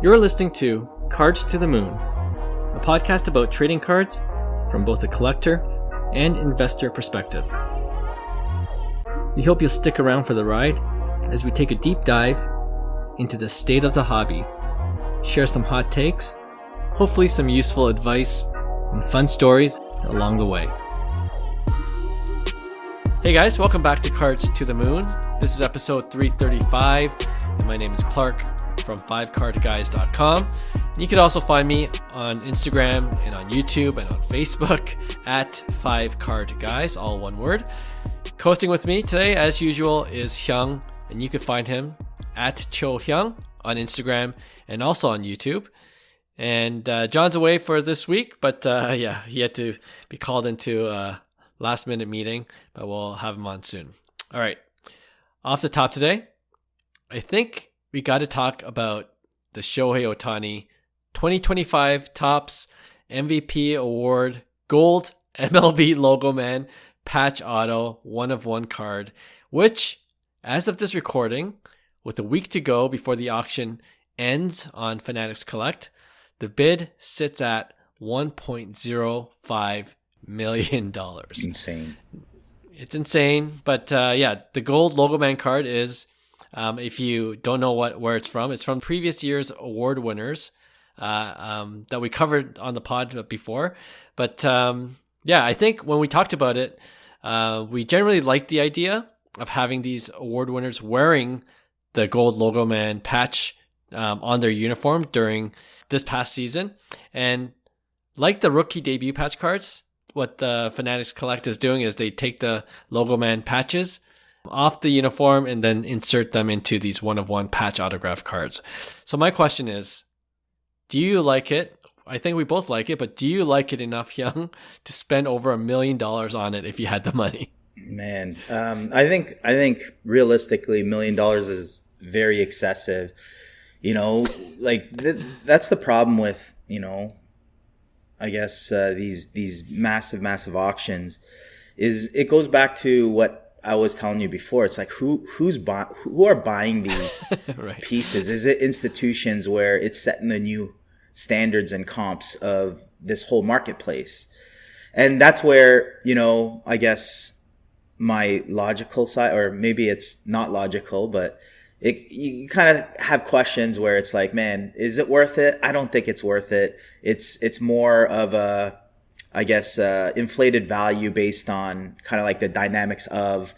You're listening to Cards to the Moon, a podcast about trading cards from both a collector and investor perspective. We hope you'll stick around for the ride as we take a deep dive into the state of the hobby, share some hot takes, hopefully some useful advice, and fun stories along the way. Hey guys, welcome back to Cards to the Moon. This is episode 335, and my name is Clark from 5cardguys.com. And you can also find me on Instagram and on YouTube and on Facebook at 5cardguys, all one word. Hosting with me today, as usual, is Hyung, and you can find him at Hyung on Instagram and also on YouTube. And John's away for this week, but he had to be called into a last-minute meeting, but we'll have him on soon. All right, off the top today, I think we got to talk about the Shohei Ohtani 2025 Topps MVP Award Gold MLB Logo Man Patch Auto 1/1 card, which, as of this recording, with a week to go before the auction ends on Fanatics Collect, the bid sits at $1.05 million. Insane. It's insane, but the gold Logo Man card is, if you don't know where it's from previous year's award winners that we covered on the pod before. But I think when we talked about it, we generally liked the idea of having these award winners wearing the gold Logo Man patch on their uniform during this past season. And like the rookie debut patch cards, what the Fanatics Collect is doing is they take the Logo Man patches off the uniform and then insert them into these 1/1 patch autograph cards. So my question is, do you like it? I think we both like it, but do you like it enough, Hyung, to spend over $1 million on it if you had the money? Man, I think realistically, $1 million is very excessive. You know, like that's the problem with, I guess these massive auctions. Is it goes back to what I was telling you before. It's like who are buying these right. pieces? Is it institutions where it's setting the new standards and comps of this whole marketplace? And that's where, I guess my logical side, or maybe it's not logical, but you kind of have questions where it's like, man, is it worth it? I don't think it's worth it. It's more of a, I guess, inflated value based on kind of like the dynamics of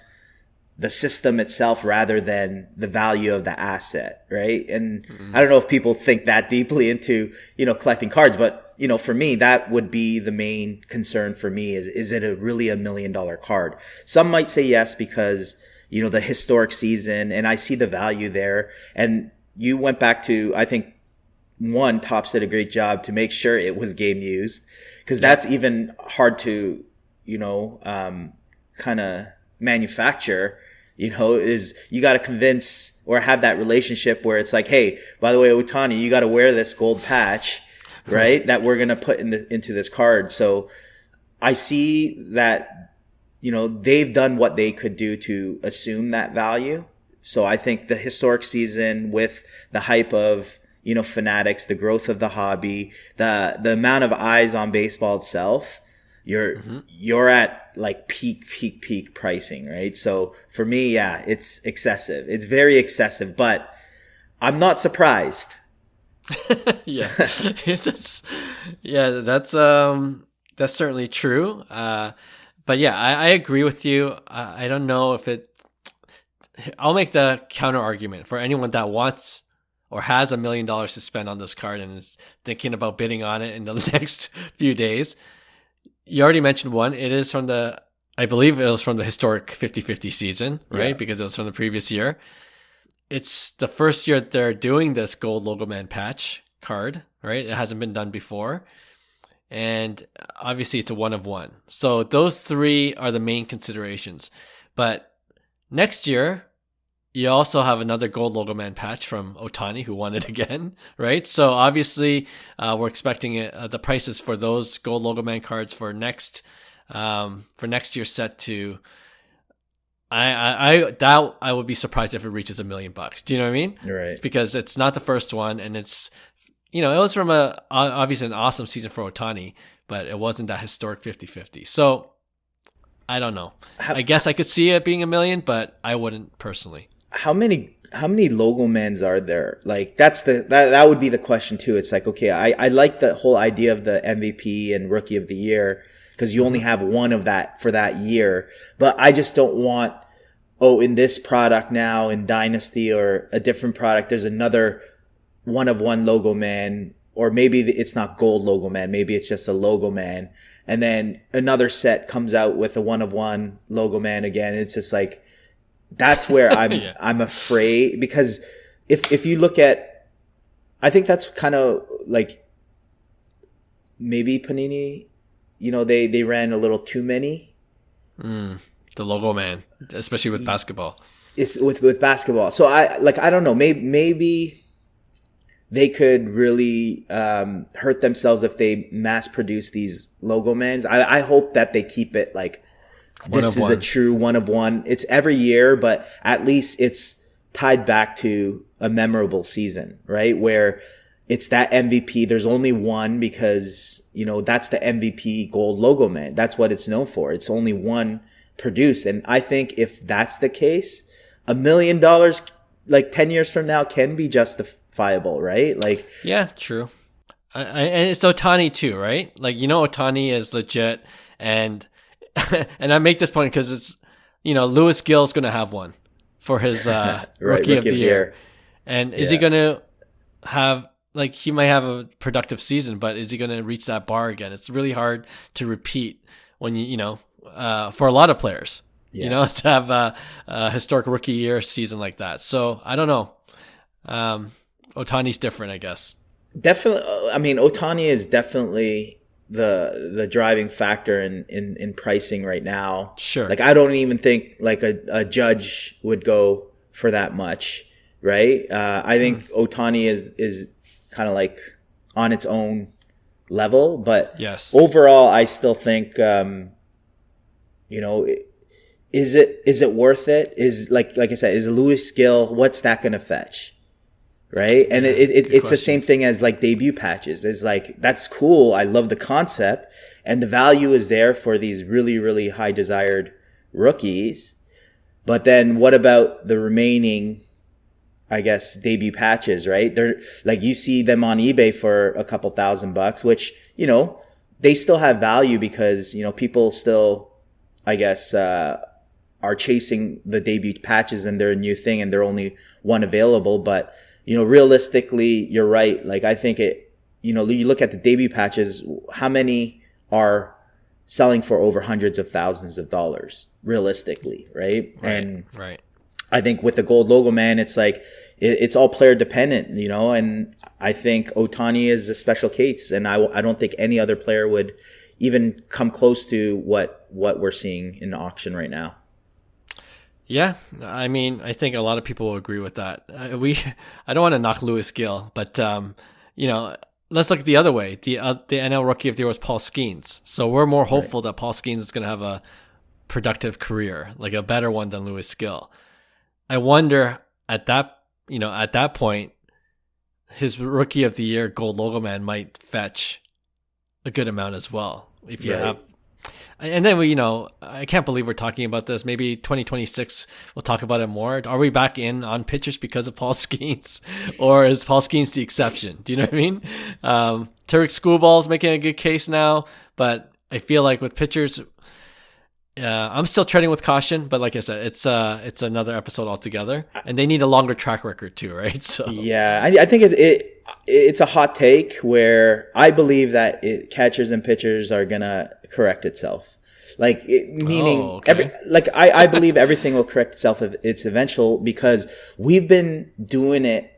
the system itself rather than the value of the asset, right? And I don't know if people think that deeply into, collecting cards, but, for me, that would be the main concern for me is it really $1 million card? Some might say yes because, the historic season, and I see the value there. And you went back to, I think, Topps did a great job to make sure it was game used, because that's even hard to, kind of manufacture, is you got to convince or have that relationship where it's like, hey, by the way, Ohtani, you got to wear this gold patch, right? That we're going to put into this card. So I see that, they've done what they could do to assume that value. So I think the historic season with the hype of, Fanatics, the growth of the hobby, the amount of eyes on baseball itself, you're at like peak pricing, right? So for me, yeah, it's excessive. It's very excessive, but I'm not surprised. That's certainly true. But yeah, I agree with you. I don't know if I'll make the counter argument for anyone that wants or has $1 million to spend on this card and is thinking about bidding on it in the next few days. You already mentioned one. It is I believe it was from the historic 50-50 season, right? Yeah. Because it was from the previous year. It's the first year that they're doing this gold Logo Man patch card, right? It hasn't been done before. And obviously it's a 1/1. So those three are the main considerations. But next year, you also have another gold Logo Man patch from Ohtani, who won it again, right? So obviously, we're expecting the prices for those gold Logo Man cards for next year's set to I would be surprised if it reaches $1 million. Do you know what I mean? Right. Because it's not the first one, and it's, it was from obviously an awesome season for Ohtani, but it wasn't that historic 50-50. So I don't know. I guess I could see it being $1 million, but I wouldn't personally. How many logo mans are there? Like that would be the question too. It's like, okay, I like the whole idea of the MVP and Rookie of the Year because you only have one of that for that year. But I just don't want, in this product now in Dynasty or a different product, there's another one of one logo man, or maybe it's not gold logo man, maybe it's just a logo man, and then another set comes out with a one of one logo man again. It's just like, that's where I'm yeah. I'm afraid, because if you look at, I think that's kind of like maybe Panini, they ran a little too many. The logo man, especially with basketball. It's with basketball. So I don't know, maybe they could really hurt themselves if they mass produce these logo mans. I hope that they keep it like, this is a true one of one. It's every year, but at least it's tied back to a memorable season, right? Where it's that MVP. There's only one because, that's the MVP gold logo man. That's what it's known for. It's only one produced. And I think if that's the case, $1 million, like 10 years from now, can be justifiable, right? Like, yeah, true. And it's Ohtani too, right? Like, Ohtani is legit, and and I make this point because it's, Lewis Gill's going to have one for his rookie of the year. And is he going to have, like, he might have a productive season, but is he going to reach that bar again? It's really hard to repeat when for a lot of players, to have a historic rookie year season like that. So I don't know. Ohtani's different, I guess. Definitely. I mean, Ohtani is definitely the driving factor in pricing right now. Sure. Like, I don't even think like a judge would go for that much, right? I think Ohtani is kind of like on its own level, but yes, overall, I still think, is it worth it? Is like I said, is Lewis Gill, what's that going to fetch? Right. And it's the same thing as like debut patches. It's like, that's cool. I love the concept, and the value is there for these really, really high desired rookies. But then what about the remaining, I guess, debut patches, right? They're like, you see them on eBay for a couple $1,000, which, they still have value because, people still, I guess, are chasing the debut patches and they're a new thing and they're only one available. But, realistically, you're right. Like, I think you look at the debut patches, how many are selling for over hundreds of thousands of dollars realistically, right? And right. I think with the gold logo man, it's like, it's all player dependent, and I think Ohtani is a special case, and I don't think any other player would even come close to what we're seeing in the auction right now. Yeah, I mean, I think a lot of people will agree with that. I don't want to knock Lewis Gill, but let's look at the other way. The NL Rookie of the Year was Paul Skeens, so we're more hopeful that Paul Skeens is going to have a productive career, like a better one than Lewis Gill. I wonder at that point, his Rookie of the Year gold logo man might fetch a good amount as well. If you have. And then I can't believe we're talking about this. Maybe 2026 we'll talk about it more. Are we back in on pitchers because of Paul Skeens, or is Paul Skeens the exception? Do you know what I mean? Turek Schoolball's making a good case now, but I feel like with pitchers, I'm still treading with caution. But like I said, it's another episode altogether, and they need a longer track record too, right? So yeah, I think it's a hot take where I believe that catchers and pitchers are gonna correct itself. Like, meaning, I believe everything will correct itself if it's eventual, because we've been doing it.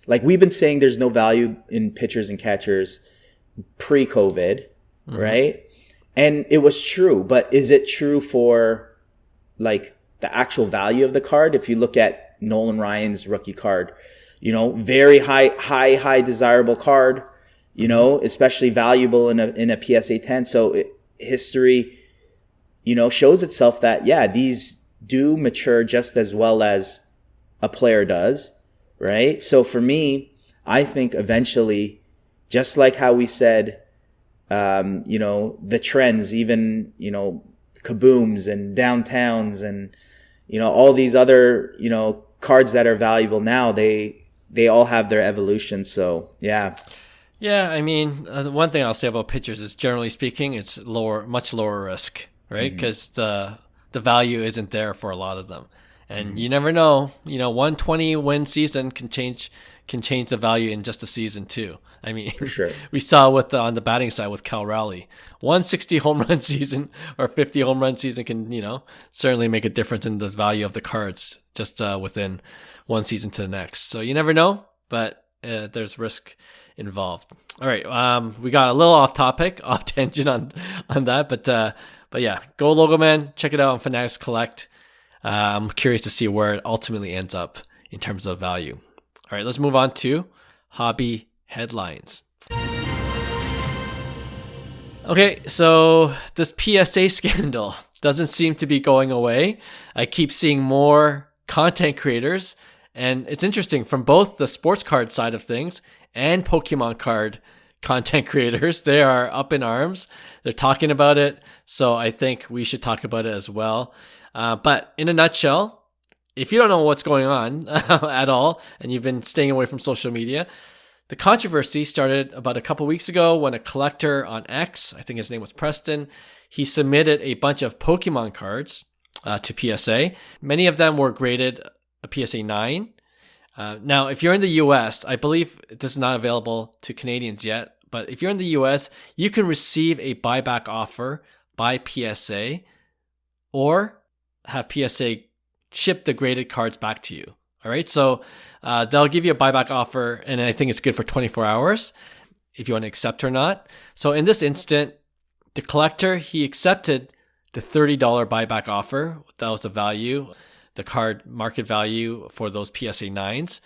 Like, we've been saying there's no value in pitchers and catchers pre-COVID, right? And it was true, but is it true for like the actual value of the card? If you look at Nolan Ryan's rookie card, very high desirable card, especially valuable in a PSA 10. So history, shows itself that, these do mature just as well as a player does, right? So for me, I think eventually, just like how we said, the trends, even, kabooms and downtowns and, all these other, cards that are valuable now, they all have their evolution. So, yeah. Yeah, I mean, one thing I'll say about pitchers is, generally speaking, it's much lower risk, right? Because the value isn't there for a lot of them, and you never know. 120 win season can change the value in just a season too. I mean, for sure. We saw on the batting side with Cal Raleigh, 160 home run season or 50 home run season can certainly make a difference in the value of the cards just within one season to the next. So you never know, but there's risk involved. All right, we got a little off tangent on that, but yeah, go Logo Man, check it out on Fanatics Collect. I'm curious to see where it ultimately ends up in terms of value. All right, let's move on to hobby headlines. Okay, so this PSA scandal doesn't seem to be going away. I keep seeing more content creators, and it's interesting, from both the sports card side of things and Pokemon card content creators. They are up in arms. They're talking about it. So I think we should talk about it as well. But in a nutshell, if you don't know what's going on at all, and you've been staying away from social media, the controversy started about a couple weeks ago when a collector on X, I think his name was Preston, he submitted a bunch of Pokemon cards to PSA. Many of them were graded a PSA 9. Now, if you're in the US, I believe this is not available to Canadians yet, but if you're in the US, you can receive a buyback offer by PSA or have PSA ship the graded cards back to you. All right, so they'll give you a buyback offer, and I think it's good for 24 hours if you want to accept or not. So in this instant, the collector, he accepted the $30 buyback offer. That was the value, the card market value for those PSA 9s.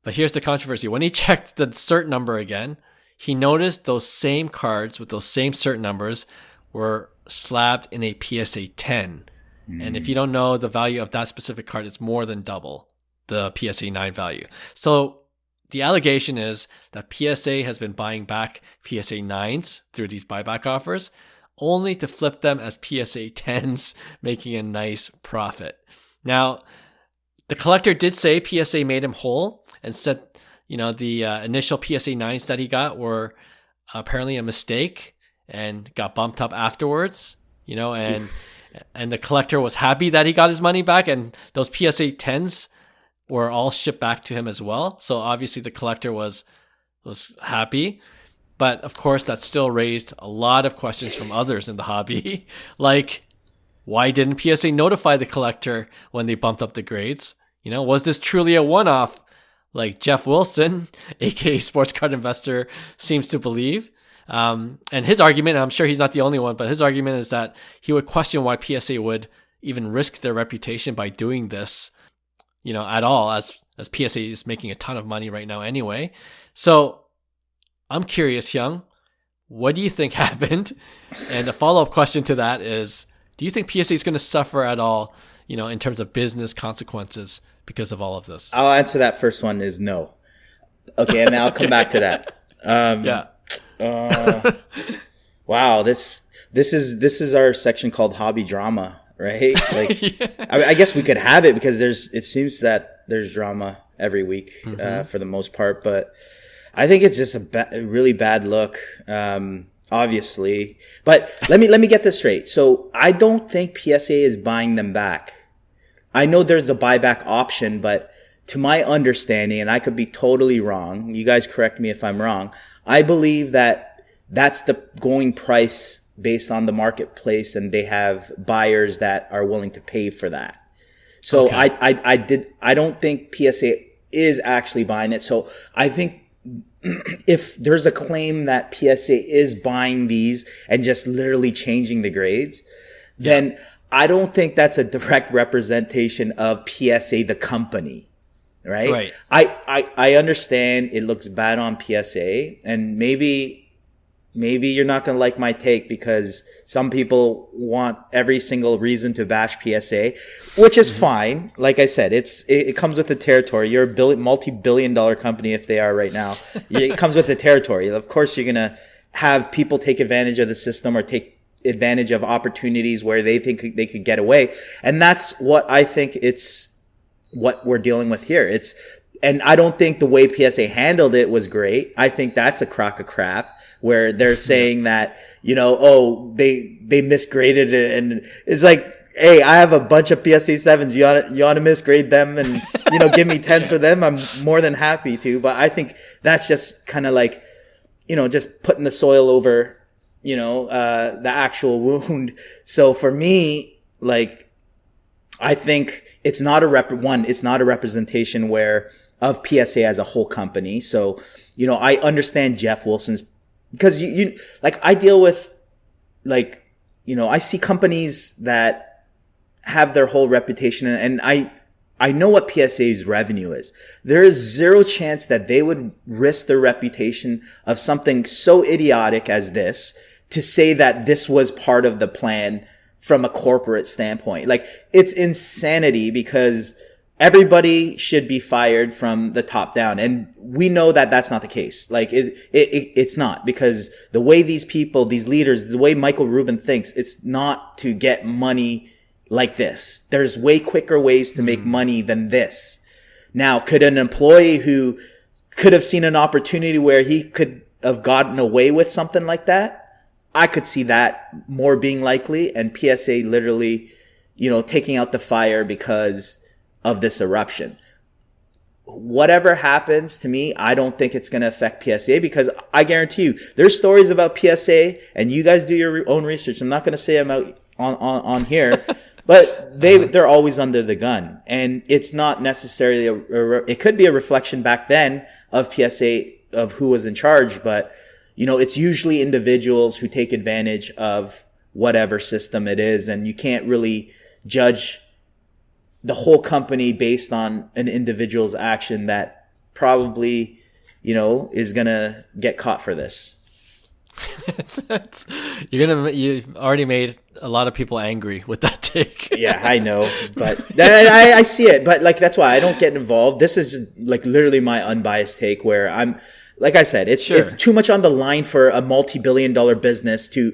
But here's the controversy. When he checked the cert number again, he noticed those same cards with those same cert numbers were slabbed in a PSA 10. And if you don't know the value of that specific card, it's more than double the PSA 9 value. So the allegation is that PSA has been buying back PSA 9s through these buyback offers, only to flip them as PSA 10s, making a nice profit. Now, the collector did say PSA made him whole and said, the initial PSA 9s that he got were apparently a mistake and got bumped up afterwards, and the collector was happy that he got his money back, and those PSA 10s were all shipped back to him as well. So obviously the collector was happy. But of course, that still raised a lot of questions from others in the hobby. Like, why didn't PSA notify the collector when they bumped up the grades? Was this truly a one-off, like Jeff Wilson, aka Sports Card Investor, seems to believe? And his argument, I'm sure he's not the only one, but his argument is that he would question why PSA would even risk their reputation by doing this, at all, as PSA is making a ton of money right now anyway. So I'm curious, Hyung, what do you think happened? And a follow-up question to that is, do you think PSA is going to suffer at all, in terms of business consequences because of all of this? I'll answer that first one is no. Okay, and I'll come back to that. Yeah. Wow, this is our section called hobby drama, right? Like, Yeah. I guess we could have it because it seems that there's drama every week for the most part, but I think it's just a really bad look, obviously. But let me get this straight. So I don't think PSA is buying them back. I know there's a buyback option, but to my understanding, and I could be totally wrong, you guys correct me if I'm wrong, I believe that that's the going price based on the marketplace, and they have buyers that are willing to pay for that. So okay. I don't think PSA is actually buying it. So I think if there's a claim that PSA is buying these and just literally changing the grades, then I don't think that's a direct representation of PSA, the company. Right. I understand it looks bad on PSA, and maybe maybe you're not going to like my take because some people want every single reason to bash PSA, which is fine. Like I said, it comes with the territory. You're a multi-billion-dollar company if they are right now. It comes with the territory. Of course, you're going to have people take advantage of the system or take advantage of opportunities where they think they could get away. And that's what I think it's what we're dealing with here. And I don't think the way PSA handled it was great. I think that's a crock of crap where they're saying that, they misgraded it. And it's like, hey, I have a bunch of PSA 7s. You want to misgrade them and, give me 10s for them? I'm more than happy to. But I think that's just kind of like, just putting the soil over, the actual wound. So for me, like, I think it's not it's not a representation of PSA as a whole company. So, I understand Jeff Wilson's, because I deal with, I see companies that have their whole reputation, and I know what PSA's revenue is. There is zero chance that they would risk their reputation of something so idiotic as this to say that this was part of the plan from a corporate standpoint. Like, it's insanity because everybody should be fired from the top down. And we know that that's not the case. Like, it's not, because the way these people, these leaders, the way Michael Rubin thinks, it's not to get money like this. There's way quicker ways to make money than this. Now, could an employee who could have seen an opportunity where he could have gotten away with something like that? I could see that more being likely, and PSA literally, taking out the fire because of this eruption. Whatever happens, to me, I don't think it's going to affect PSA, because I guarantee you there's stories about PSA, and you guys do your own research. I'm not going to say I'm out on here, but they're always under the gun, and it's not necessarily it could be a reflection back then of PSA, of who was in charge, but it's usually individuals who take advantage of whatever system it is, and you can't really judge the whole company based on an individual's action that probably, is going to get caught for this. You've already made a lot of people angry with that take. Yeah, I know, but I see it. But that's why I don't get involved. This is just literally my unbiased take, where I'm, like I said, it's too much on the line for a multi-billion-dollar business to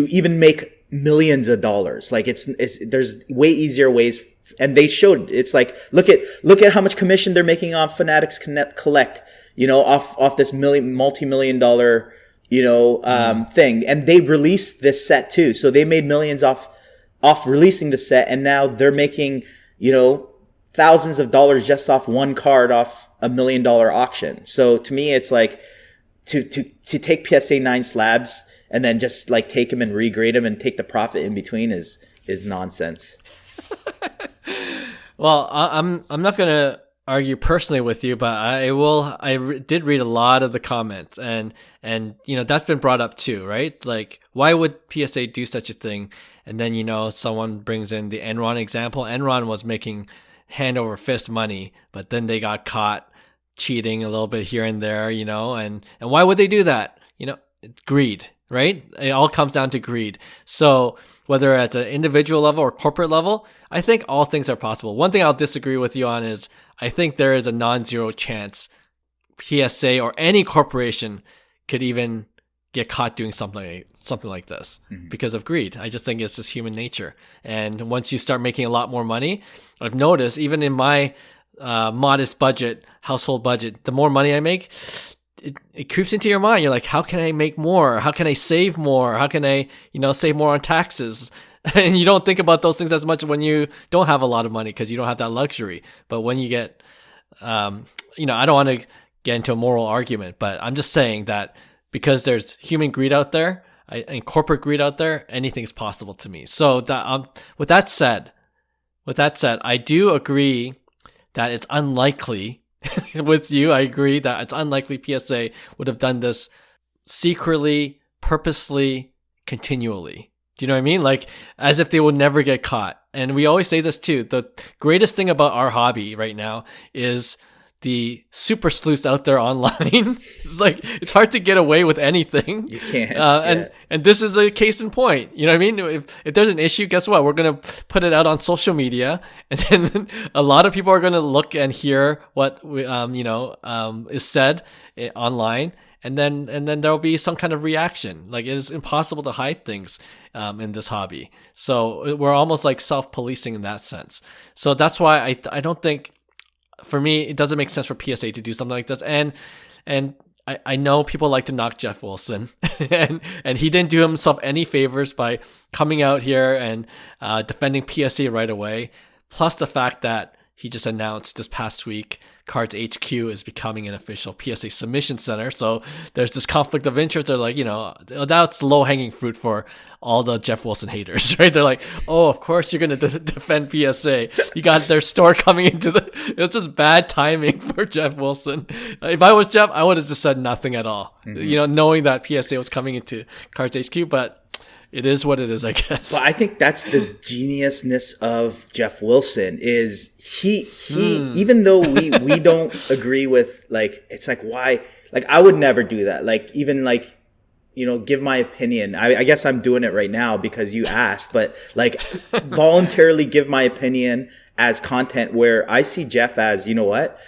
even make millions of dollars. There's way easier ways. And they showed, it's like, look at how much commission they're making on Fanatics Collect, off this multi-million dollar, thing. And they released this set too. So they made millions off releasing the set. And now they're making, thousands of dollars just off one card off $1 million auction. So to me, it's like to take PSA 9 slabs and then just take them and regrade them and take the profit in between is nonsense. Well, I'm not going to argue personally with you, but I did read a lot of the comments, and that's been brought up too, right? Like, why would PSA do such a thing? And then someone brings in the Enron example. Enron was making hand over fist money, but then they got caught cheating a little bit here and there, and why would they do that? Greed, right? It all comes down to greed. So whether at an individual level or corporate level, I think all things are possible. One thing I'll disagree with you on is I think there is a non-zero chance PSA or any corporation could even get caught doing something like this because of greed. I just think it's just human nature. And once you start making a lot more money, I've noticed even in my modest budget, household budget, the more money I make, it creeps into your mind. You're like, how can I make more? How can I save more? How can I, save more on taxes? And you don't think about those things as much when you don't have a lot of money because you don't have that luxury. But when you get, I don't want to get into a moral argument, but I'm just saying that because there's human greed out there and corporate greed out there, anything's possible to me. So that, with that said, I do agree that it's unlikely with you. I agree that it's unlikely PSA would have done this secretly, purposely, continually. Do you know what I mean? Like, as if they would never get caught. And we always say this too. The greatest thing about our hobby right now is the super sleuths out there online. It's like, it's hard to get away with anything. You can't. And this is a case in point. You know what I mean? If there's an issue, guess what? We're going to put it out on social media, and then a lot of people are going to look and hear what is said online. And then there'll be some kind of reaction. Like, it is impossible to hide things in this hobby. So we're almost like self-policing in that sense. So that's why I don't think, for me, it doesn't make sense for PSA to do something like this. And I know people like to knock Jeff Wilson, and he didn't do himself any favors by coming out here and defending PSA right away. Plus the fact that he just announced this past week Cards HQ is becoming an official PSA submission center. So there's this conflict of interest. They're like, that's low-hanging fruit for all the Jeff Wilson haters, right? They're like, oh, of course you're going to defend PSA. You got their store coming into it's just bad timing for Jeff Wilson. If I was Jeff, I would have just said nothing at all, knowing that PSA was coming into Cards HQ, but it is what it is, I guess. Well, I think that's the geniusness of Jeff Wilson is he even though we don't agree with, like, it's like, why, like, I would never do that. Like, even like, give my opinion. I guess I'm doing it right now because you asked, but like voluntarily give my opinion as content where I see Jeff as, you know what?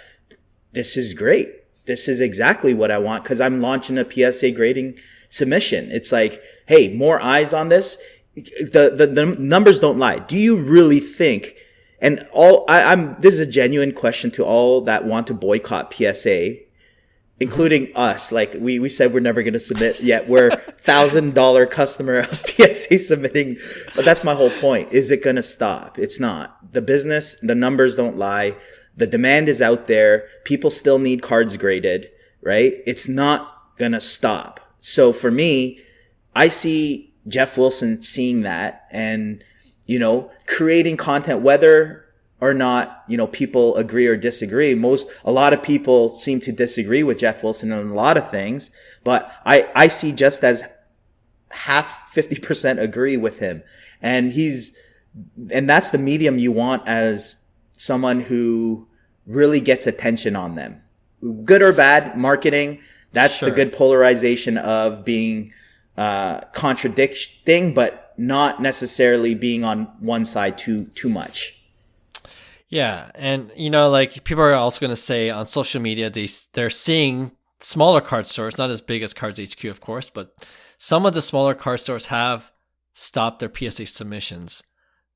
This is great. This is exactly what I want because I'm launching a PSA grading submission. It's like, hey, more eyes on this. The numbers don't lie. Do you really think? And this is a genuine question to all that want to boycott PSA, including us. Like we said, we're never going to submit yet. We're $1,000 customer of PSA submitting. But that's my whole point. Is it going to stop? It's not. The business, the numbers don't lie. The demand is out there. People still need cards graded, right? It's not going to stop. So for me, I see Jeff Wilson seeing that and, creating content, whether or not, people agree or disagree. A lot of people seem to disagree with Jeff Wilson on a lot of things, but I see just as half 50% agree with him. And that's the medium you want as someone who really gets attention on them. Good or bad marketing. That's the good polarization of being contradicting, but not necessarily being on one side too much. Yeah, and like people are also going to say on social media they're seeing smaller card stores, not as big as Cards HQ, of course, but some of the smaller card stores have stopped their PSA submissions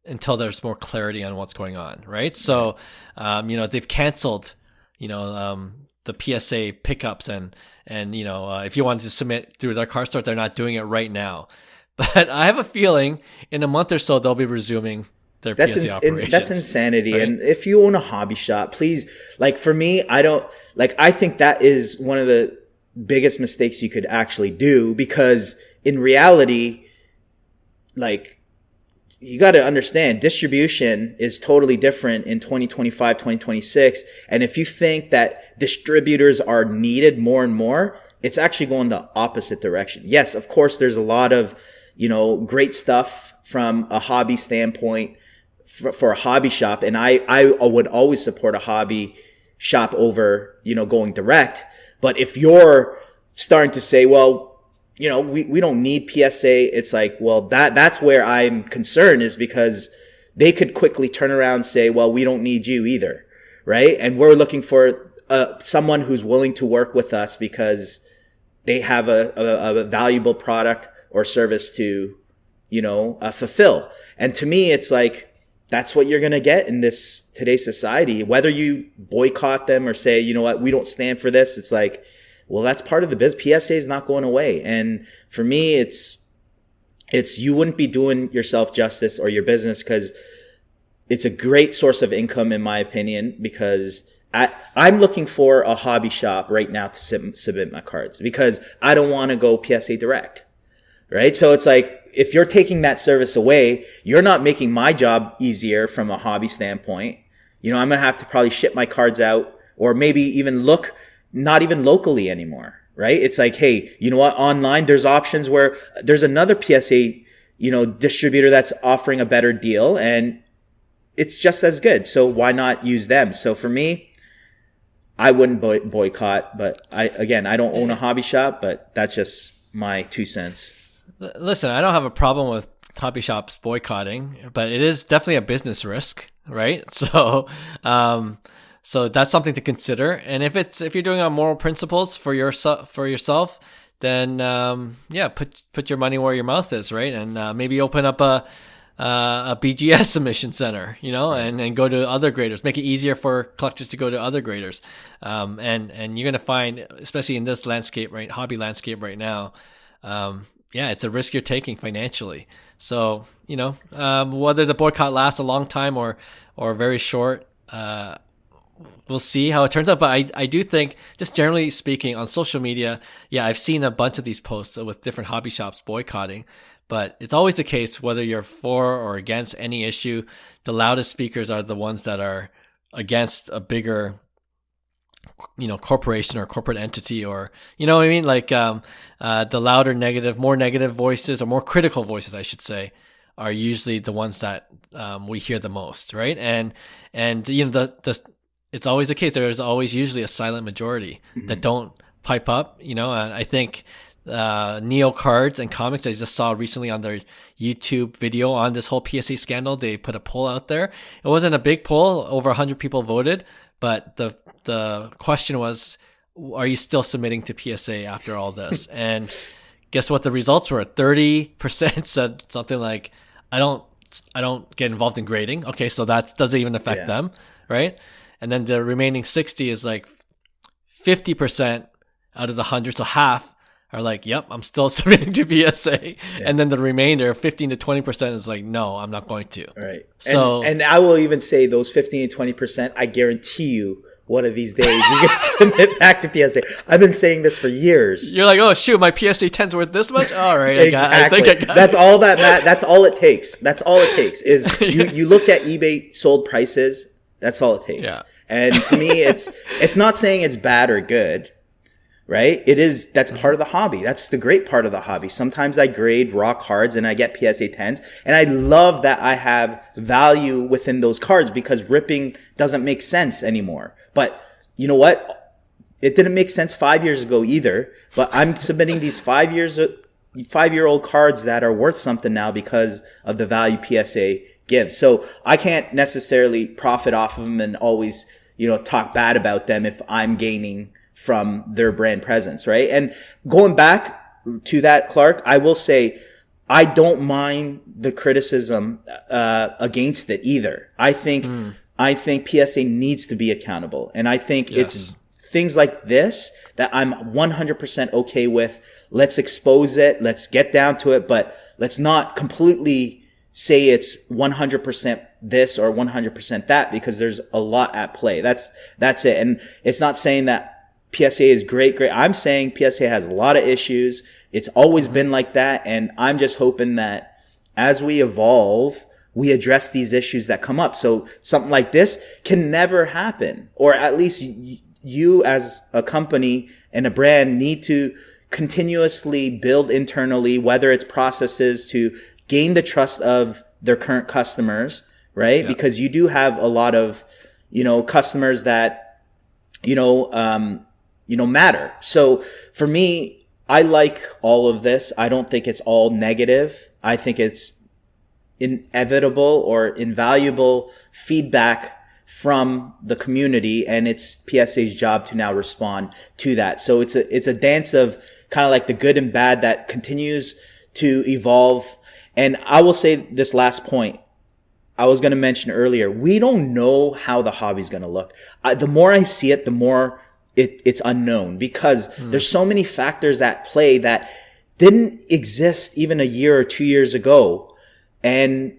until there's more clarity on what's going on, right? So, they've canceled, the PSA pickups and if you wanted to submit through their card store, they're not doing it right now. But I have a feeling in a month or so they'll be resuming their PSA operations. That's insanity. Right? And if you own a hobby shop, please, like for me, I think that is one of the biggest mistakes you could actually do because in reality, like, you got to understand distribution is totally different in 2025, 2026. And if you think that distributors are needed more and more, it's actually going the opposite direction. Yes, of course, there's a lot of, great stuff from a hobby standpoint for a hobby shop. And I would always support a hobby shop over, going direct. But if you're starting to say, well, we don't need PSA. It's like, well, that's where I'm concerned is because they could quickly turn around and say, well, we don't need you either. Right. And we're looking for someone who's willing to work with us because they have a valuable product or service to, fulfill. And to me, it's like, that's what you're going to get in today's society, whether you boycott them or say, you know what, we don't stand for this. It's like, well, that's part of the business. PSA is not going away. And for me, it's you wouldn't be doing yourself justice or your business because it's a great source of income, in my opinion, because I'm looking for a hobby shop right now to submit my cards because I don't want to go PSA direct. Right. So it's like, if you're taking that service away, you're not making my job easier from a hobby standpoint. I'm going to have to probably ship my cards out or maybe even look not even locally anymore, right? It's like, hey, you know what? Online, there's options where there's another PSA, distributor that's offering a better deal and it's just as good. So why not use them? So for me, I wouldn't boycott, but I don't own a hobby shop, but that's just my 2 cents. Listen, I don't have a problem with hobby shops boycotting, but it is definitely a business risk, right? So that's something to consider. And if you're doing on moral principles for yourself, then put your money where your mouth is, right? And maybe open up a BGS submission center, and go to other graders. Make it easier for collectors to go to other graders. And you're gonna find, especially in this landscape, right, hobby landscape right now, it's a risk you're taking financially. So whether the boycott lasts a long time or very short, we'll see how it turns out. But I do think, just generally speaking, on social media, I've seen a bunch of these posts with different hobby shops boycotting. But it's always the case, whether you're for or against any issue, the loudest speakers are the ones that are against a bigger, corporation or corporate entity, or, what I mean? Like the louder more negative voices, or more critical voices, I should say, are usually the ones that we hear the most, right? And it's always the case. There's always usually a silent majority that don't pipe up, and I think Neo Cards and Comics, I just saw recently on their YouTube video on this whole PSA scandal, they put a poll out there. It wasn't a big poll, over 100 people voted, but the question was, are you still submitting to PSA after all this? And guess what the results were? 30% said something like, I don't get involved in grading. Okay, so that doesn't even affect them, right? And then the remaining 60 is like 50% out of the 100, so half are like, yep, I'm still submitting to PSA. Yeah. And then the remainder, 15 to 20%, is like, no, I'm not going to. Right. So, and I will even say those 15 to 20%, I guarantee you, one of these days you can submit back to PSA. I've been saying this for years. You're like, oh shoot, my PSA 10's worth this much? All right. Exactly. I got that's all that's all it takes. That's all it takes is you look at eBay sold prices. That's all it takes. Yeah. And to me, it's not saying it's bad or good. Right? That's part of the hobby. That's the great part of the hobby. Sometimes I grade raw cards and I get PSA 10s, and I love that I have value within those cards because ripping doesn't make sense anymore. But you know what? It didn't make sense 5 years ago either, but I'm submitting these 5-year-old cards that are worth something now because of the value PSA gives. So I can't necessarily profit off of them and always, talk bad about them if I'm gaining from their brand presence, right? And going back to that, Clark, I will say I don't mind the criticism against it either. I think PSA needs to be accountable, and I think it's things like this that I'm 100% okay with. Let's expose it. Let's get down to it, but let's not completely say it's 100% this or 100% that, because there's a lot at play. That's it. And it's not saying that PSA is great. I'm saying PSA has a lot of issues. It's always been like that. And I'm just hoping that as we evolve, we address these issues that come up. So something like this can never happen. Or at least you as a company and a brand need to continuously build internally, whether it's processes to gain the trust of their current customers, right? Yeah. Because you do have a lot of, customers that, matter. So for me, I like all of this. I don't think it's all negative. I think it's inevitable or invaluable feedback from the community, and it's PSA's job to now respond to that. So it's a dance of kind of like the good and bad that continues to evolve. And I will say this last point I was going to mention earlier. We don't know how the hobby's going to look. The more I see it, the more it's unknown, because there's so many factors at play that didn't exist even a year or 2 years ago. And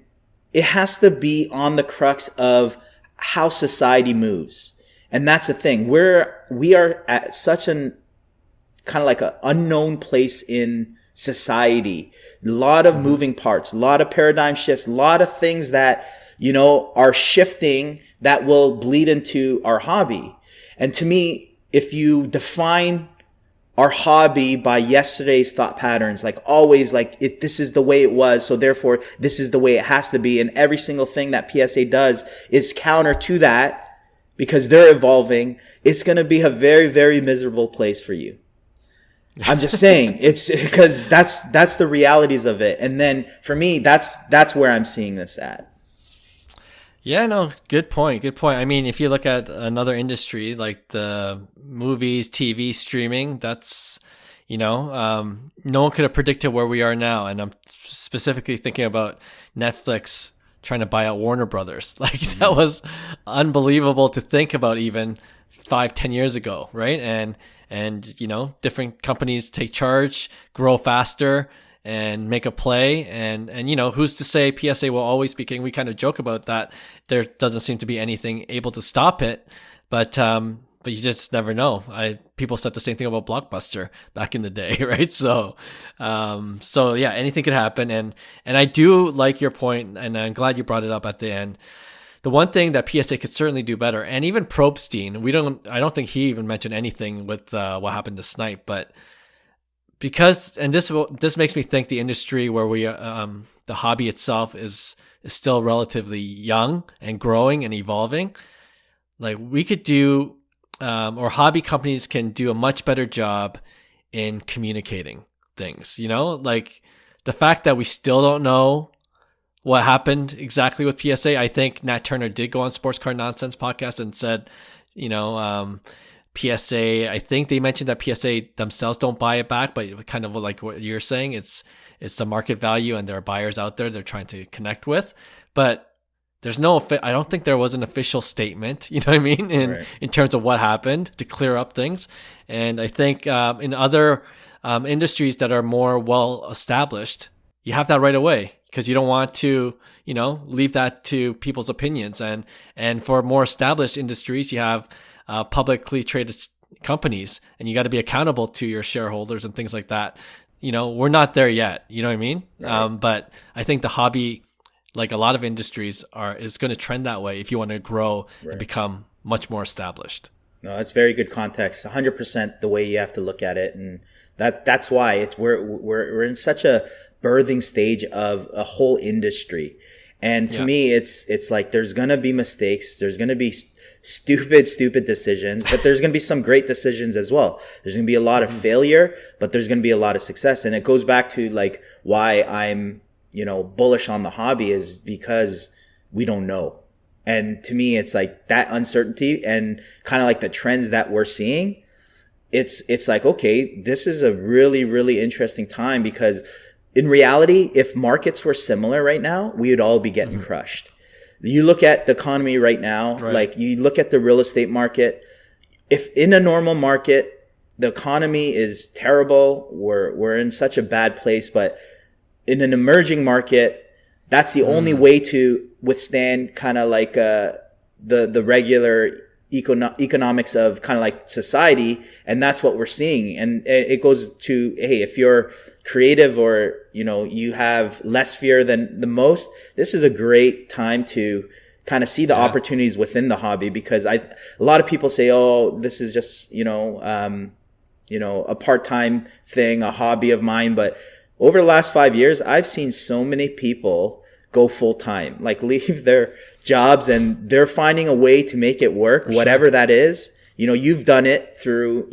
it has to be on the crux of how society moves. And that's the thing. We are at such an kind of like an unknown place in society. A lot of moving parts, a lot of paradigm shifts, a lot of things that, are shifting that will bleed into our hobby. And to me, if you define our hobby by yesterday's thought patterns, like always, like this is the way it was, so therefore this is the way it has to be, and every single thing that PSA does is counter to that, because they're evolving, it's going to be a very, very miserable place for you. I'm just saying, it's because that's the realities of it. And then for me, that's where I'm seeing this at. Yeah, no, good point. Good point. I mean, if you look at another industry like the movies, TV, streaming, that's, no one could have predicted where we are now. And I'm specifically thinking about Netflix trying to buy out Warner Brothers. Like that was unbelievable to think about even 5-10 years ago, right? And different companies take charge, grow faster, and make a play. And who's to say PSA will always be king? We kind of joke about that. There doesn't seem to be anything able to stop it, but you just never know. People said the same thing about Blockbuster back in the day, right? So yeah, anything could happen. And I do like your point, and I'm glad you brought it up at the end. The one thing that PSA could certainly do better, and even Probstein, I don't think he even mentioned anything with what happened to Snipe, but because, and this makes me think the industry where the hobby itself is still relatively young and growing and evolving. Like we could do, or hobby companies can do a much better job in communicating things, like the fact that we still don't know what happened exactly with PSA. I think Nat Turner did go on Sports Card Nonsense podcast and said, PSA, I think they mentioned that PSA themselves don't buy it back, but kind of like what you're saying, it's the market value and there are buyers out there they're trying to connect with. But there's I don't think there was an official statement, you know what I mean, in terms of what happened to clear up things. And I think in other industries that are more well established, you have that right away because you don't want to, leave that to people's opinions. And for more established industries, you have publicly traded companies, and you got to be accountable to your shareholders and things like that. We're not there yet, you know what I mean? Right. But I think the hobby, like a lot of industries, is going to trend that way if you want to grow and become much more established. No, that's very good context. 100% the way you have to look at it, and that's why we're in such a birthing stage of a whole industry. And to me, it's like there's going to be mistakes. There's going to be stupid decisions, but there's going to be some great decisions as well. There's going to be a lot of failure, but there's going to be a lot of success. And it goes back to like why I'm, bullish on the hobby is because we don't know. And to me, it's like that uncertainty and kind of like the trends that we're seeing. It's like, okay, this is a really, really interesting time because in reality, if markets were similar right now, we would all be getting crushed. You look at the economy right now, like you look at the real estate market. If in a normal market, the economy is terrible, we're in such a bad place, but in an emerging market, that's the only way to withstand kind of like the regular economics of kind of like society. And that's what we're seeing. And it goes to, hey, if you're creative or, you have less fear than the most, this is a great time to kind of see the opportunities within the hobby, because a lot of people say, oh, this is just, a part-time thing, a hobby of mine. But over the last 5 years, I've seen so many people go full-time, like leave their jobs, and they're finding a way to make it work, whatever that is. You've done it through,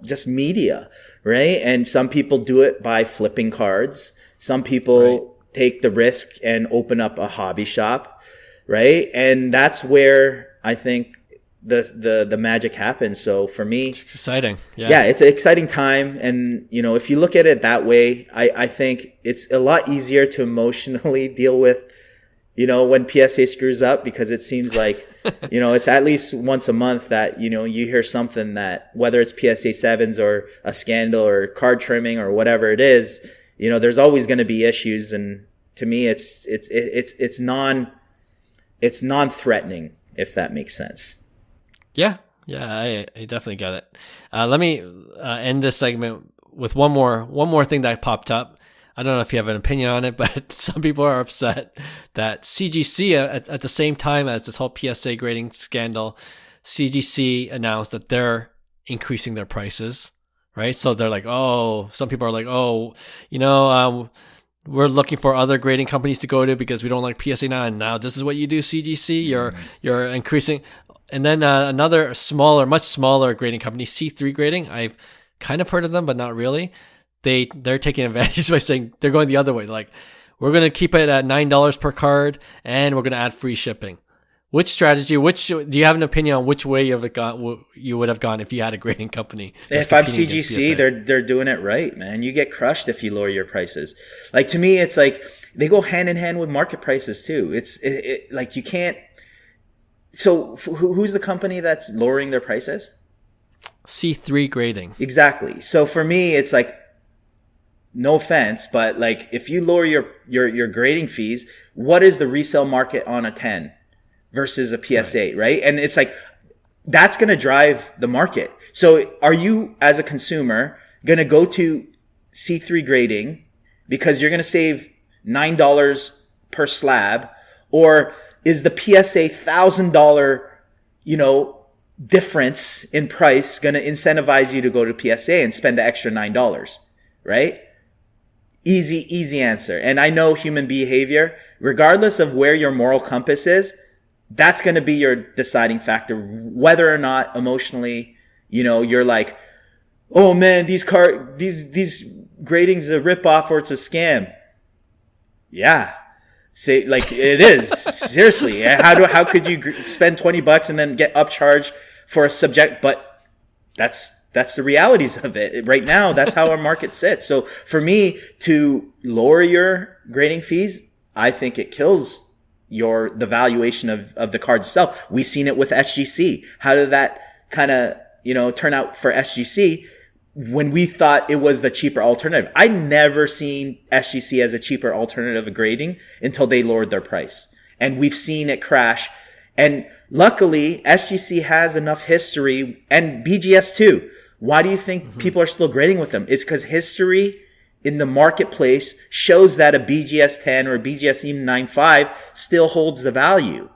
just media, right? And some people do it by flipping cards. Some people take the risk and open up a hobby shop, right? And that's where I think the magic happens. So for me, it's exciting. Yeah, it's an exciting time. And, if you look at it that way, I think it's a lot easier to emotionally deal with, when PSA screws up, because it seems like, it's at least once a month that, you hear something that, whether it's PSA 7s or a scandal or card trimming or whatever it is, there's always going to be issues. And to me, it's non-threatening, if that makes sense. Yeah, I definitely get it. Let me end this segment with one more thing that popped up. I don't know if you have an opinion on it, but some people are upset that CGC, at the same time as this whole PSA grading scandal, CGC announced that they're increasing their prices, right? So they're like, some people are like, we're looking for other grading companies to go to because we don't like PSA now, and now this is what you do, CGC. You're increasing. And then another smaller, much smaller grading company, C3 Grading. I've kind of heard of them, but not really. They're taking advantage by saying they're going the other way. Like, we're going to keep it at $9 per card, and we're going to add free shipping. Which strategy? Do you have an opinion on which way you would have gone if you had a grading company? If I'm CGC, they're doing it right, man. You get crushed if you lower your prices. Like, to me, it's like they go hand in hand with market prices too. It's like you can't. So who's the company that's lowering their prices? C3 Grading. Exactly. So for me, it's like, no offense, but like if you lower your grading fees, what is the resale market on a 10 versus a PSA, right? And it's like, that's going to drive the market. So are you as a consumer going to go to C3 Grading because you're going to save $9 per slab, or is the PSA $1,000, difference in price going to incentivize you to go to PSA and spend the extra $9, right? Easy answer. And I know human behavior, regardless of where your moral compass is, that's going to be your deciding factor, whether or not emotionally, you're like, oh man, these gradings a ripoff or it's a scam. Yeah. Say, like, it is. Seriously. How could you spend $20 and then get upcharged for a subject? But that's the realities of it right now. That's how our market sits. So for me to lower your grading fees, I think it kills the valuation of the card itself. We've seen it with SGC. How did that kind of, turn out for SGC when we thought it was the cheaper alternative? I never seen SGC as a cheaper alternative of grading until they lowered their price. And we've seen it crash. And luckily, SGC has enough history, and BGS too. Why do you think people are still grading with them? It's because history in the marketplace shows that a BGS 10 or a BGS even 9.5 still holds the value,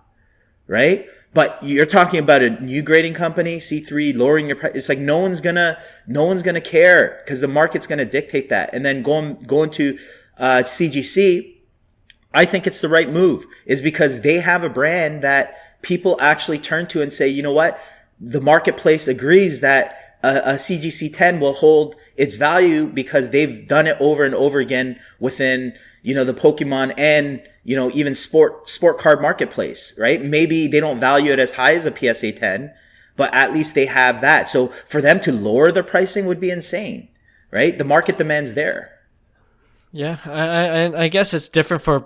right? But you're talking about a new grading company, C3, lowering your price. It's like no one's gonna care because the market's gonna dictate that. And then going to CGC, I think it's the right move, is because they have a brand that people actually turn to and say, you know what? The marketplace agrees that a CGC 10 will hold its value because they've done it over and over again within, the Pokemon and, even sport card marketplace, right? Maybe they don't value it as high as a PSA 10, but at least they have that. So for them to lower their pricing would be insane, right? The market demand's there. Yeah. I guess it's different for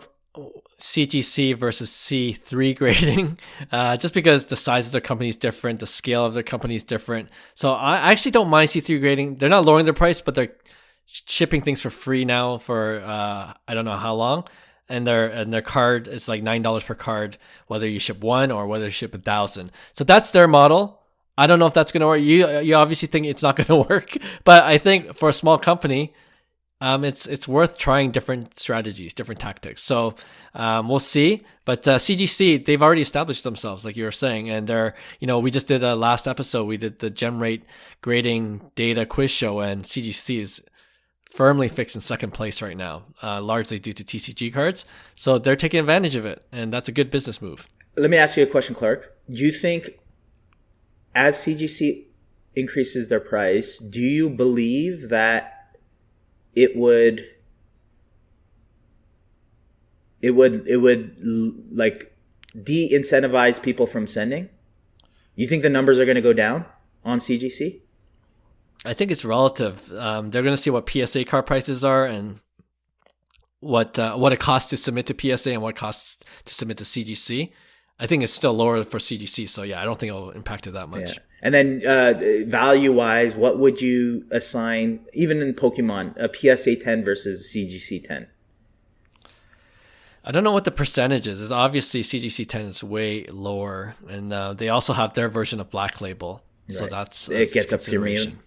CGC versus C3 Grading, just because the size of their company is different, the scale of their company is different. So I actually don't mind C3 Grading. They're not lowering their price, but they're shipping things for free now for I don't know how long, and their card is like $9 per card, whether you ship one or whether you ship 1,000. So that's their model. I don't know if that's going to work. You obviously think it's not going to work, but I think for a small company, it's worth trying different strategies, different tactics. So we'll see. But CGC, they've already established themselves, like you were saying, and they're, we just did a last episode. We did the gem rate grading data quiz show, and CGC is firmly fixed in second place right now, largely due to TCG cards. So they're taking advantage of it, and that's a good business move. Let me ask you a question, Clark. Do you think as CGC increases their price, do you believe that it would like de-incentivize people from sending? You think the numbers are going to go down on CGC? I think it's relative. They're going to see what PSA card prices are and what it costs to submit to PSA and what it costs to submit to CGC. I think it's still lower for CGC. So yeah, I don't think it'll impact it that much. Yeah. And then value-wise, what would you assign, even in Pokemon, a PSA 10 versus CGC 10? I don't know what the percentage is. It's obviously CGC 10 is way lower, and they also have their version of Black Label. So right. It gets up to your million.